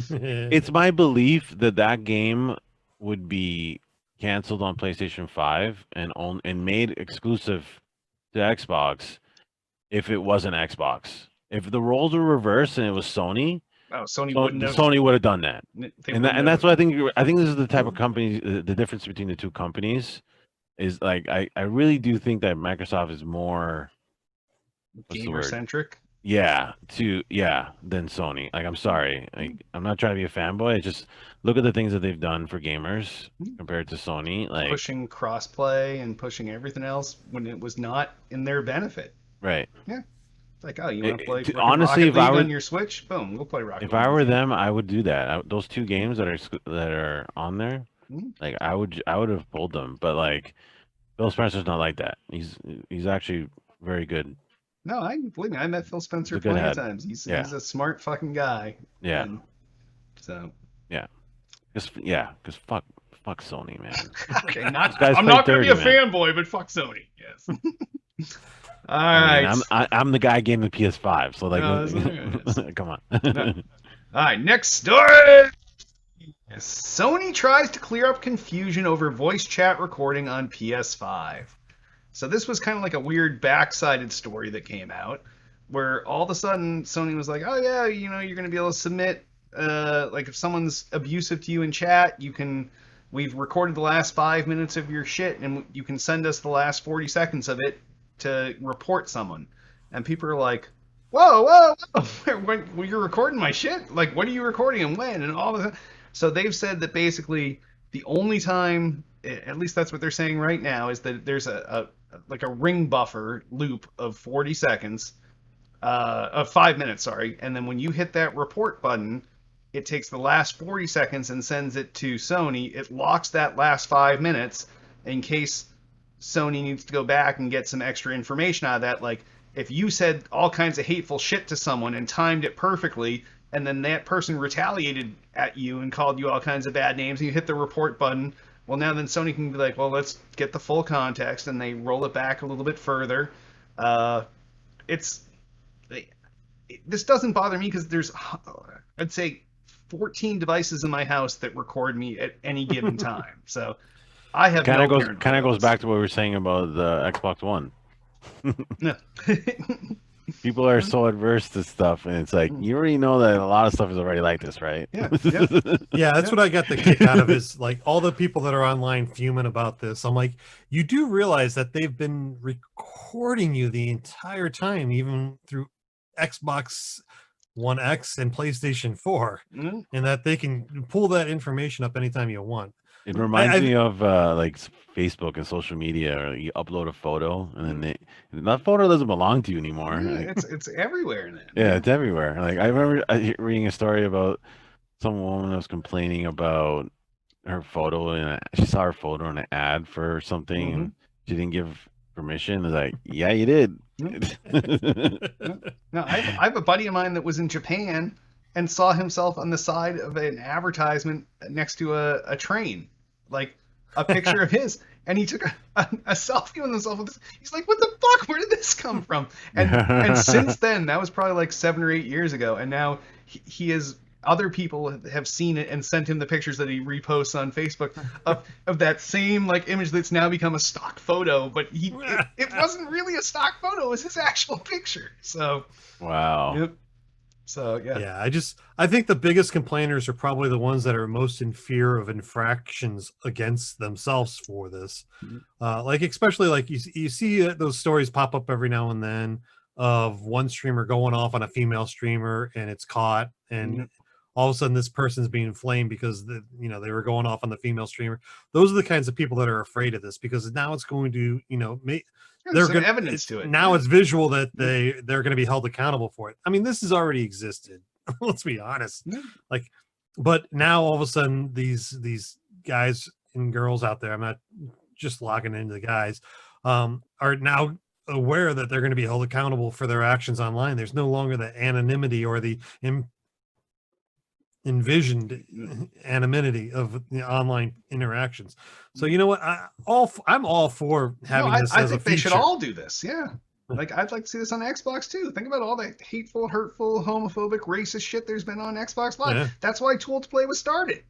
it's my belief that game would be canceled on PlayStation 5 and made exclusive to Xbox if it wasn't Xbox. If the roles were reversed and it was Sony, Sony would have done that. And that's what I think. I think this is the type of company. The difference between the two companies is like I really do think that Microsoft is more gamer centric. Yeah, than Sony. Like I'm sorry, I'm not trying to be a fanboy. I just look at the things that they've done for gamers compared to Sony, like pushing crossplay and pushing everything else when it was not in their benefit. Right. Yeah. It's like, oh, you want to play honestly, Rocket League on your Switch? Boom, we'll play Rocket League. If I were them, I would do that. Those 2 games that are on there, like I would have pulled them. But like Phil Spencer's not like that. He's actually very good. No, believe me, I met Phil Spencer plenty of times. He's a smart fucking guy. Yeah. And so. Yeah. Because fuck Sony, man. Okay, I'm not gonna be a fanboy, but fuck Sony. Yes. All right. I'm the guy getting the PS5, so like, come on. No. All right, next story. Sony tries to clear up confusion over voice chat recording on PS5. So this was kind of like a weird backsided story that came out, where all of a sudden Sony was like, oh yeah, you're going to be able to submit, like if someone's abusive to you in chat, we've recorded the last 5 minutes of your shit, and you can send us the last 40 seconds of it to report someone. And people are like, whoa, when you're recording my shit? Like, what are you recording and when? And all of that. So they've said that basically the only time, at least that's what they're saying right now, is that there's a ring buffer loop of 40 seconds, of 5 minutes, sorry. And then when you hit that report button, it takes the last 40 seconds and sends it to Sony. It locks that last 5 minutes in case Sony needs to go back and get some extra information out of that. Like if you said all kinds of hateful shit to someone and timed it perfectly, and then that person retaliated at you and called you all kinds of bad names, and you hit the report button, well, now then Sony can be like, well, let's get the full context, and they roll it back a little bit further. This doesn't bother me because there's, I'd say, 14 devices in my house that record me at any given time. So I have kind of goes back to what we were saying about the Xbox One. No. People are so adverse to stuff, and it's like you already know that a lot of stuff is already like this, right? Yeah. Yeah, that's what I got the kick out of is like all the people that are online fuming about this. I'm like, you do realize that they've been recording you the entire time, even through Xbox One X and PlayStation 4, and that they can pull that information up anytime you want. It reminds me of like Facebook and social media, or you upload a photo and then that photo doesn't belong to you anymore. Yeah, it's everywhere now. Yeah, it's everywhere. Like I remember reading a story about some woman that was complaining about her photo, and she saw her photo in an ad for something, and she didn't give permission. It's like, yeah, you did. No, I have a buddy of mine that was in Japan and saw himself on the side of an advertisement next to a train, like a picture of his, and he took a selfie with himself. He's like, "What the fuck? Where did this come from?" And since then, that was probably like 7 or 8 years ago, and now he is. Other people have seen it and sent him the pictures that he reposts on Facebook of that same like image that's now become a stock photo, but it wasn't really a stock photo; it was his actual picture. So, wow. Yep. So yeah. I think the biggest complainers are probably the ones that are most in fear of infractions against themselves for this. Like especially like you see those stories pop up every now and then of one streamer going off on a female streamer and it's caught, and all of a sudden this person's being flamed because they were going off on the female streamer. Those are the kinds of people that are afraid of this, because now it's going to make there's some evidence to it. Now it's visual that they're going to be held accountable for it. I mean, this has already existed. Let's be honest. Like, but now all of a sudden these guys and girls out there, I'm not just logging into the guys, are now aware that they're going to be held accountable for their actions online. There's no longer the anonymity or the envisioned anonymity of the online interactions. So you know what? I'm all for having this as a feature. I think they should all do this. Yeah. Like I'd like to see this on Xbox too. Think about all the hateful, hurtful, homophobic, racist shit there's been on Xbox Live. Yeah. That's why Tool to Play was started.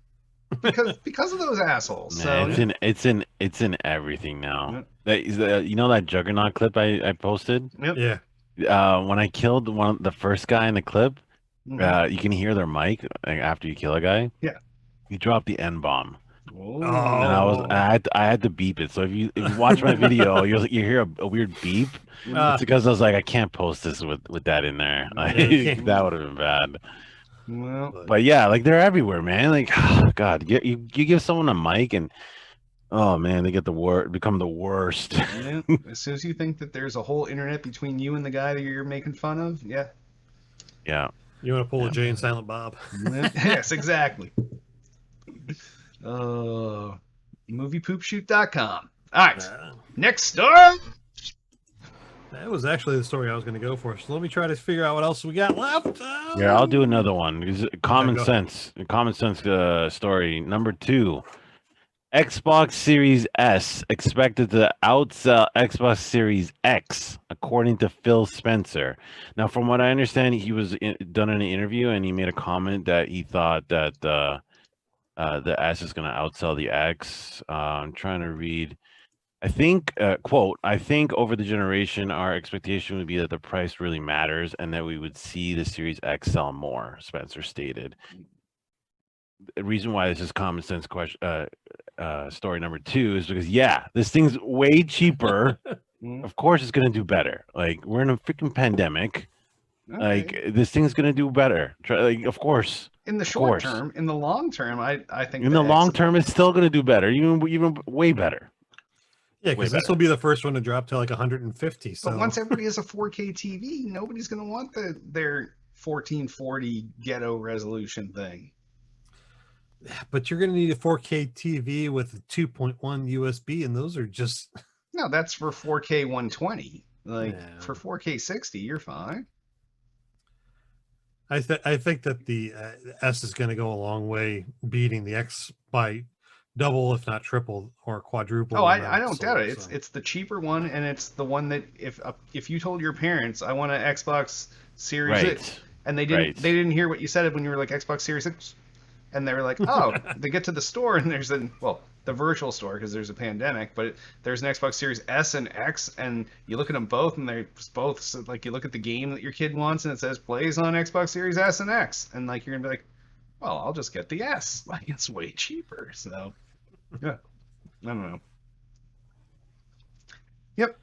Because of those assholes. Man, so it's in everything now. You know that Juggernaut clip I posted? Yep. Yeah. When I killed the first guy in the clip, you can hear their mic after you kill a guy. Yeah. He dropped the N-bomb. Oh. And I had to beep it. So if you watch my video, you hear a weird beep. It's because I was like, I can't post this with that in there. Like, that would have been bad. Well, but yeah, like they're everywhere, man. Like, oh, God, you give someone a mic and oh man, they get become the worst. Yeah. As soon as you think that there's a whole internet between you and the guy that you're making fun of, yeah. You want to pull a Jay and Silent Bob? Yes, exactly. Moviepoopshoot.com. All right, next story. That was actually the story I was going to go for. So let me try to figure out what else we got left. Yeah, I'll do another one. Common sense story number 2. Xbox Series S expected to outsell Xbox Series X, according to Phil Spencer. Now, from what I understand, he was done in an interview, and he made a comment that he thought that the S is going to outsell the X. I'm trying to read. I think, quote, I think over the generation, our expectation would be that the price really matters and that we would see the Series X sell more, Spencer stated. The reason why this is common sense story number 2 is because, this thing's way cheaper. Of course it's going to do better. Like, we're in a freaking pandemic. Okay. Like, this thing's going to do better. Like, of course. In the short term. In the long term, I think in the long term, it's still going to do better. Even way better. Yeah, because this will be the first one to drop to like 150. So. But once everybody has a 4K TV, nobody's going to want their 1440 ghetto resolution thing. But you're going to need a 4K TV with a 2.1 USB, and those are just... No, that's for 4K 120. Like, for 4K 60, you're fine. I think that the S is going to go a long way beating the X by double, if not triple or quadruple. Oh, I don't doubt it. It's the cheaper one, and it's the one that if you told your parents, I want an Xbox Series X, and they didn't hear what you said when you were like Xbox Series X, and they were like, oh, they get to the store and there's the virtual store because there's a pandemic, but there's an Xbox Series S and X, and you look at them both, and they're both so, like you look at the game that your kid wants, and it says plays on Xbox Series S and X, and like you're gonna be like, well, I'll just get the S, like it's way cheaper. So yeah, I don't know. Yep.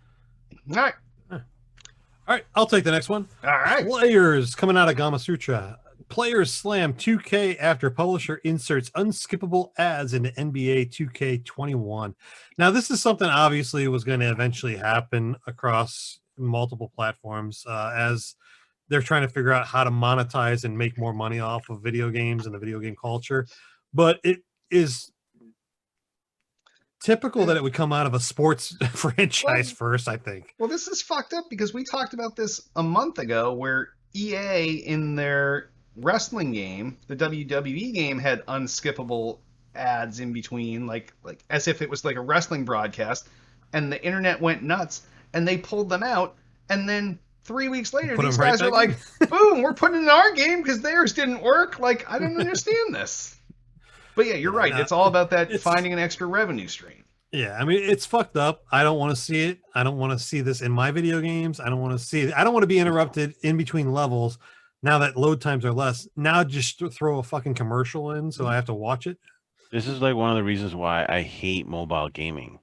All right. All right, I'll take the next one. All right. Players coming out of Gama Sutra. Players slam 2K after publisher inserts unskippable ads into NBA 2K21. Now, this is something obviously was going to eventually happen across multiple platforms as they're trying to figure out how to monetize and make more money off of video games and the video game culture. But it is typical that it would come out of a sports franchise first, I think. Well, this is fucked up because we talked about this a month ago where EA in their wrestling game, the WWE game, had unskippable ads in between, like as if it was like a wrestling broadcast, and the internet went nuts, and they pulled them out, and then 3 weeks later, these guys are like, boom, we're putting it in our game because theirs didn't work. Like, I don't understand this. But yeah, you're right. It's all about that finding an extra revenue stream. Yeah, I mean, it's fucked up. I don't want to see it. I don't want to see this in my video games. I don't want to see it. I don't want to be interrupted in between levels. Now that load times are less, now just throw a fucking commercial in so I have to watch it. This is like one of the reasons why I hate mobile gaming.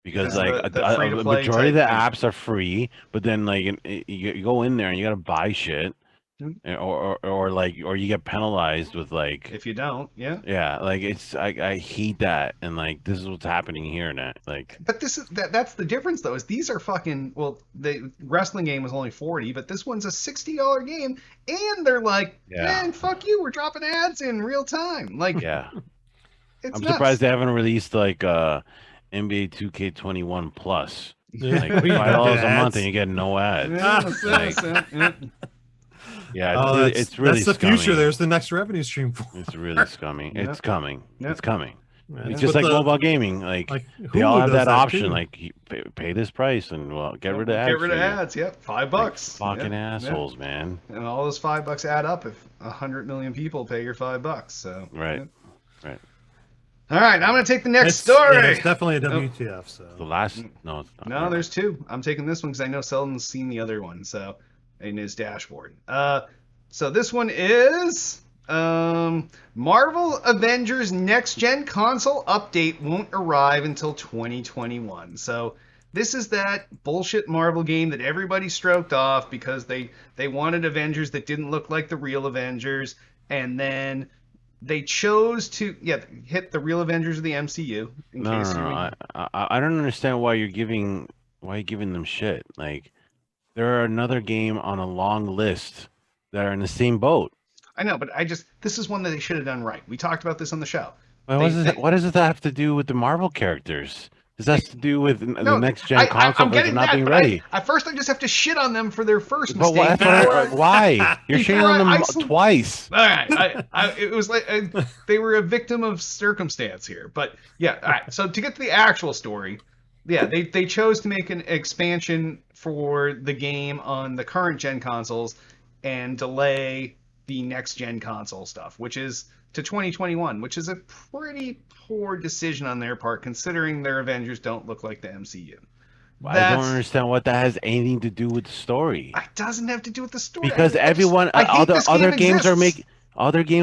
Because Yeah, like the a free-to-play majority of the type thing. apps are free, but then like you go in there and you gotta buy shit, or you get penalized with like If you don't, yeah, like it's I hate that, and like this is what's happening here now. Like, But this is that's the difference though, is these are fucking, well, the wrestling game was only $40, but this one's a $60 game, and they're like, man, fuck you, we're dropping ads in real time. Like, yeah, it's I'm nuts. surprised they haven't released like NBA 2K21 Plus. Yeah. Like $5 a month and you get no ads. Yeah, It's really that's the scummy. future. There's the next revenue stream for. It's really scummy. It's coming. Yep. It's coming. Yeah, It's just like mobile gaming. Like they all Hulu have does that option. too. Like you pay this price and well, get rid of ads. Get rid of for you. ads. Yep, $5. Like, fucking Yep, assholes, man. yep. And all those $5 add up if 100 million people pay your $5. So Right. yep. Right. All right, I'm gonna take the next It's story. Yeah, it's definitely a WTF. So The last no, it's not. No, there's two. I'm taking this one because I know Selden's seen the other one, so in his dashboard. So this one is Marvel Avengers Next Gen Console Update won't arrive until 2021. So this is that bullshit Marvel game that everybody stroked off because they wanted Avengers that didn't look like the real Avengers, and then they chose to hit the real Avengers of the MCU. I don't understand why you're giving them shit. Like there are another game on a long list that are in the same boat. I know, but this is one that they should have done right. We talked about this on the show. What does it have to do with the Marvel characters? This has to do with the next gen console version not being ready. At first, I just have to shit on them for their first But mistake. why? You're shitting on them twice. All right, it was like they were a victim of circumstance here. But yeah, all right. So to get to the actual story, yeah, they chose to make an expansion for the game on the current gen consoles and delay the next gen console stuff, which is to 2021, which is a pretty poor decision on their part, considering their Avengers don't look like the MCU. I don't understand what that has anything to do with the story. It doesn't have to do with the story. Because other games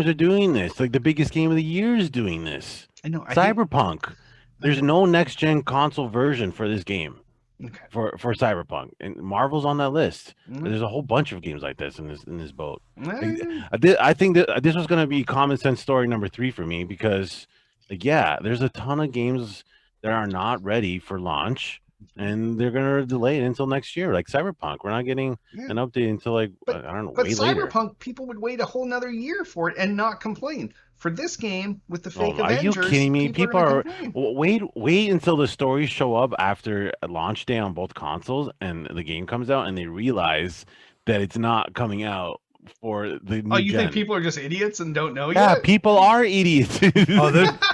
are doing this. Like the biggest game of the year is doing this. I know. Cyberpunk. There's no next gen console version for this game. Okay. For Cyberpunk, and Marvel's on that list. There's a whole bunch of games like this in this boat. I think that this was going to be common sense story number 3 for me because, like, yeah, there's a ton of games that are not ready for launch, and they're going to delay it until next year. Like Cyberpunk, we're not getting an update until I don't know. But way Cyberpunk, later. people would wait a whole nother year for it and not complain. For this game with the fake Are Avengers, you kidding me? People are complain. wait until the stories show up after a launch day on both consoles and the game comes out and they realize that it's not coming out for the new you gen. think people are just idiots and don't know Yeah, yet? people are idiots.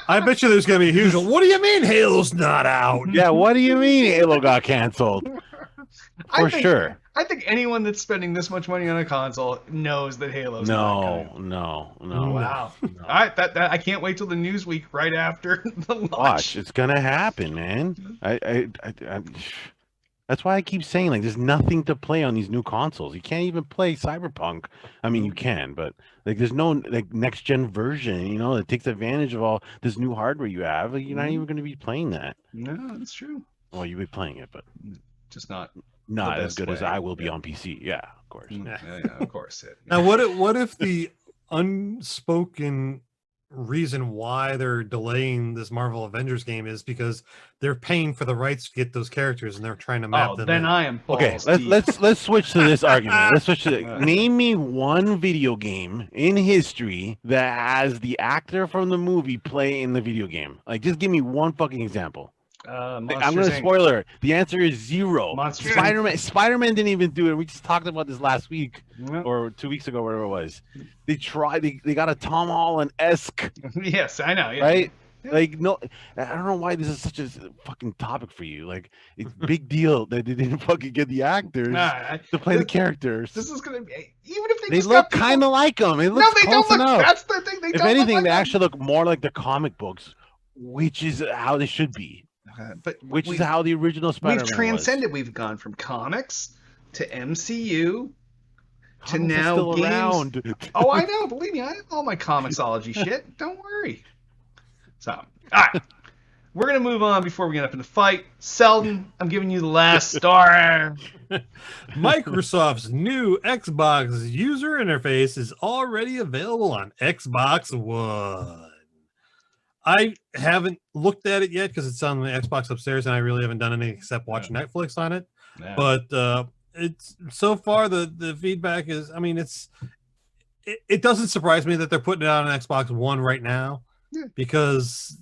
I bet you there's gonna be a huge. What do you mean Halo's not out? Yeah, what do you mean Halo got canceled? For sure. I think anyone that's spending this much money on a console knows that Halo's not coming. No. Wow. No. All right, that I can't wait till the news week right after the launch. Watch, it's gonna happen, man. That's why I keep saying like there's nothing to play on these new consoles. You can't even play Cyberpunk. I mean, you can, but like there's no like next gen version, you know, that takes advantage of all this new hardware you have. Like, you're not even going to be playing that. No, that's true. Well, you'll be playing it, but just not as best good as way. I will be on PC. Yeah, of course. Yeah, of course. Now, what if the unspoken reason why they're delaying this Marvel Avengers game is because they're paying for the rights to get those characters and they're trying to map them then in. I am Okay, balls deep. let's switch to this argument. Let's switch to name me one video game in history that has the actor from the movie play in the video game. Like, just give me one fucking example. I'm gonna spoiler. The answer is zero. Spider-Man didn't even do it. We just talked about this last week or 2 weeks ago, whatever it was. They tried. They got a Tom Holland-esque. Yes, I know. Yeah. Right? Yeah. Like, no, I don't know why this is such a fucking topic for you. Like, it's a big deal that they didn't fucking get the actors to play the characters. This is gonna be, even if they look kind of like them. It looks close enough. That's the thing. If anything, they actually look more like the comic books, which is how they should be. But which is how the original Spider-Man We've transcended. We've gone from comics to MCU to now still games. Around. Oh, I know. Believe me, I have all my comicsology shit. Don't worry. So, all right. We're going to move on before we get up in the fight. Selden, I'm giving you the last story. Microsoft's new Xbox user interface is already available on Xbox One. I haven't looked at it yet because it's on the Xbox upstairs, and I really haven't done anything except watch Netflix on it. Yeah. But it's so far the feedback is, I mean, it doesn't surprise me that they're putting it on Xbox One right now because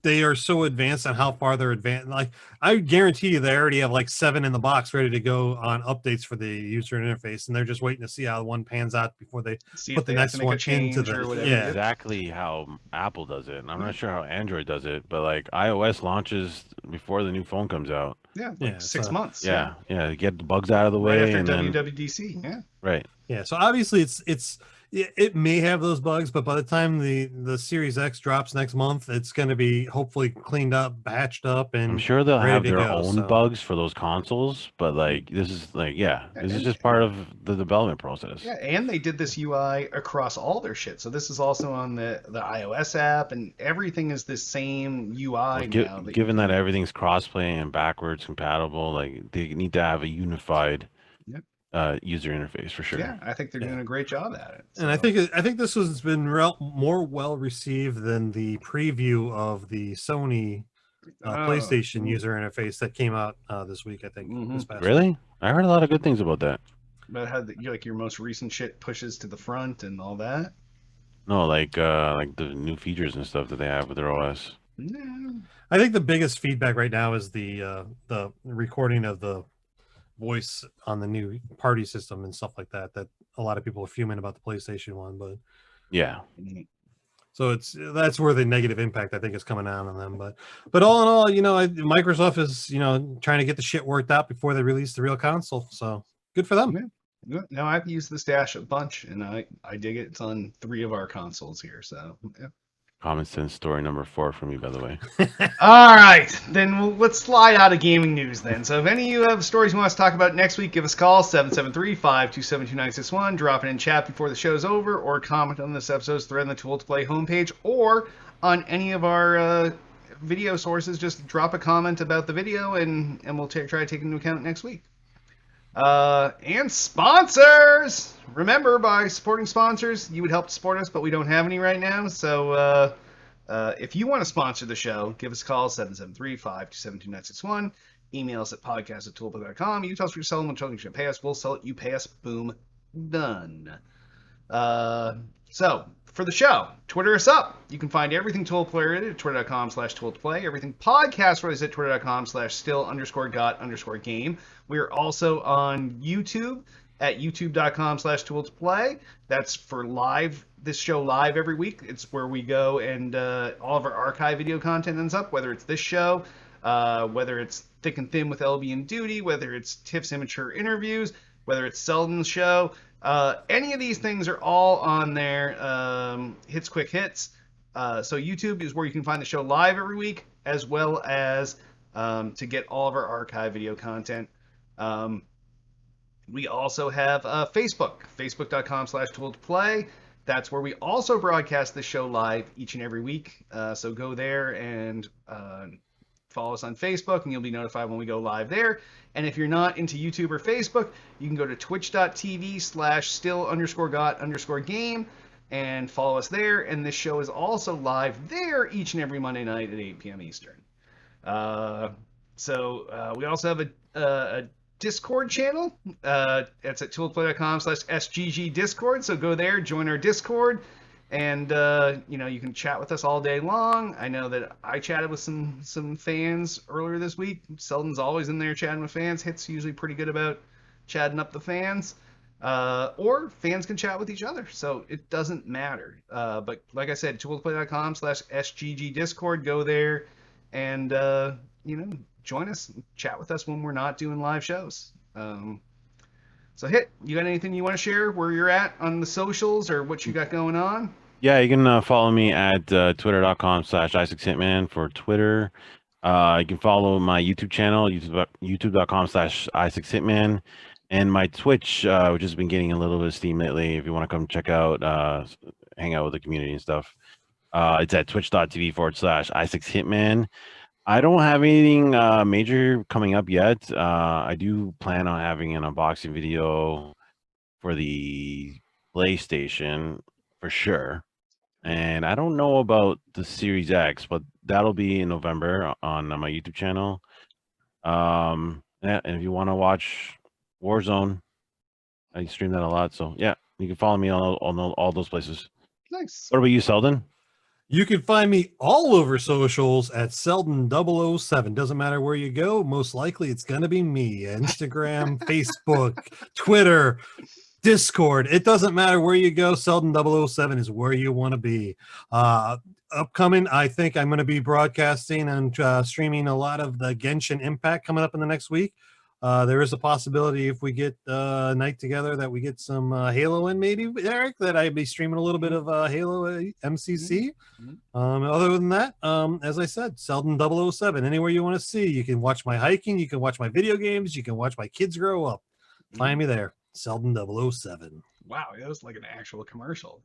they are so advanced on how far they're advanced. Like, I guarantee you they already have like 7 in the box ready to go on updates for the user interface, and they're just waiting to see how one pans out before they put the next one into the exactly how Apple does it. And I'm not sure how Android does it, but like iOS launches before the new phone comes out. Yeah, like 6 months. Yeah, get the bugs out of the way after and WWDC. Then, right. Yeah, so obviously it may have those bugs, but by the time the Series X drops next month, it's going to be hopefully cleaned up, patched up, and I'm sure they'll have their own bugs for those consoles. But like, this is like, this is just part of the development process. Yeah, and they did this UI across all their shit. So this is also on the iOS app, and everything is the same UI now. Given that everything's crossplay and backwards compatible, like they need to have a unified. User interface for sure. Yeah, I think they're doing a great job at it. So. And I think this has been more well received than the preview of the Sony PlayStation user interface that came out this week. I think. This past really? week. I heard a lot of good things about that. But how your most recent shit pushes to the front and all that? No, like the new features and stuff that they have with their OS. No. I think the biggest feedback right now is the recording of the voice on the new party system and stuff like that a lot of people are fuming about the PlayStation one, but so that's where the negative impact I think is coming out on them, but all in all, Microsoft is trying to get the shit worked out before they release the real console, so good for them. No, I've used the Stash a bunch and I dig it. It's on 3 of our consoles here, so Common sense story number 4 for me, by the way. All right, then let's slide out of gaming news then. So if any of you have stories you want us to talk about next week, give us a call, 773-527-2961. Drop it in chat before the show's over, or comment on this episode's thread on the Tool to Play homepage, or on any of our video sources. Just drop a comment about the video, and we'll try to take it into account next week. And sponsors! Remember, by supporting sponsors, you would help to support us, but we don't have any right now. So if you want to sponsor the show, give us a call, 773-527-2961. Email us at podcast@toolplay.com. You tell us what you're selling, we'll tell you should pay us. We'll sell it, you pay us. Boom. Done. So, for the show, Twitter us up. You can find everything Toolplay related at twitter.com/tooltoplay. Everything podcast related at twitter.com/still_got_game. We are also on YouTube at youtube.com/tooltoplay. That's for this show live every week. It's where we go and all of our archive video content ends up, whether it's this show, whether it's Thick and Thin with LB and Duty, whether it's Tiff's Immature Interviews, whether it's Selden's show. Any of these things are all on there. Hits Quick Hits. So YouTube is where you can find the show live every week, as well as to get all of our archive video content. We also have Facebook, facebook.com/tooltoplay. That's where we also broadcast the show live each and every week. So go there and follow us on Facebook, and you'll be notified when we go live there. And if you're not into YouTube or Facebook, you can go to twitch.tv/still_got_game and follow us there. And this show is also live there each and every Monday night at 8 p.m. Eastern. So we also have a Discord channel. It's at tooltoplay.com/SGG Discord. So go there, join our Discord, and you can chat with us all day long. I know that I chatted with some fans earlier this week. Selden's always in there chatting with fans. Hit's usually pretty good about chatting up the fans. Or fans can chat with each other, so it doesn't matter. But like I said, tooltoplay.com/SGG Discord. Go there and join us, chat with us when we're not doing live shows. So Hit, you got anything you want to share where you're at on the socials or what you got going on? Yeah, you can follow me at twitter.com/IsaacHitman for Twitter. You can follow my YouTube channel, youtube.com/IsaacHitman, and my Twitch, which has been getting a little bit of steam lately. If you want to come check out, hang out with the community and stuff, it's at twitch.tv/IsaacHitman. I don't have anything major coming up yet. I do plan on having an unboxing video for the PlayStation for sure. And I don't know about the Series X, but that'll be in November on my YouTube channel. And if you want to watch Warzone, I stream that a lot. So yeah, you can follow me on all those places. Nice. What about you, Selden? You can find me all over socials at Selden007. Doesn't matter where you go. Most likely it's going to be me. Instagram, Facebook, Twitter, Discord. It doesn't matter where you go. Selden007 is where you want to be. Upcoming, I think I'm going to be broadcasting and streaming a lot of the Genshin Impact coming up in the next week. There is a possibility if we get a night together that we get some Halo in, maybe, Eric, that I'd be streaming a little bit of Halo MCC. Other than that, as I said, Selden007, anywhere you want to see. You can watch my hiking, you can watch my video games, you can watch my kids grow up. Find me there, Selden007. Wow, that was like an actual commercial.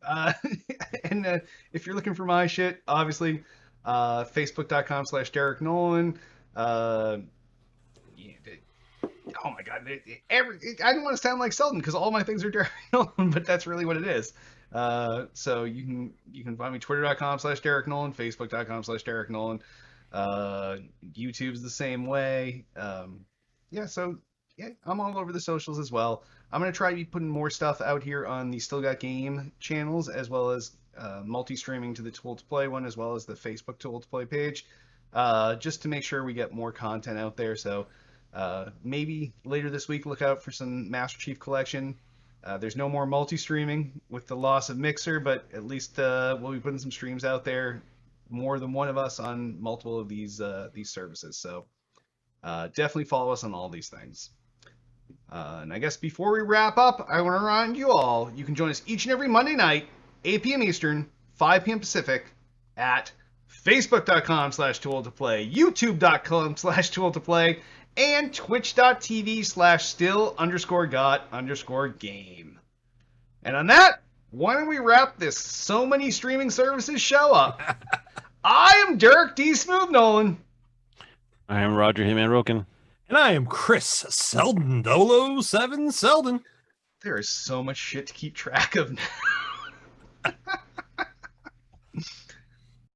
And if you're looking for my shit, obviously, facebook.com/Derek Nolan. Oh my god, I don't want to sound like Selden because all my things are Derek Nolan, but that's really what it is. So you can find me twitter.com/Derek Nolan, facebook.com/Derek Nolan. YouTube's the same way. So I'm all over the socials as well. I'm going to try to be putting more stuff out here on the Still Got Game channels, as well as multi-streaming to the Tool to Play one, as well as the Facebook Tool to Play page, just to make sure we get more content out there. So maybe later this week, look out for some Master Chief Collection. There's no more multi-streaming with the loss of Mixer, but at least we'll be putting some streams out there, more than one of us on multiple of these services. So definitely follow us on all these things. And I guess before we wrap up, I want to remind you all, you can join us each and every Monday night, 8 p.m. Eastern, 5 p.m. Pacific, at facebook.com/tool-to-play, youtube.com/tool-to-play, and twitch.tv/still_got_game. And on that, why don't we wrap this so many streaming services show up? I am Derek D. Smooth Nolan. I am Roger Hitman Roken. And I am Chris Selden007 Selden. There is so much shit to keep track of now.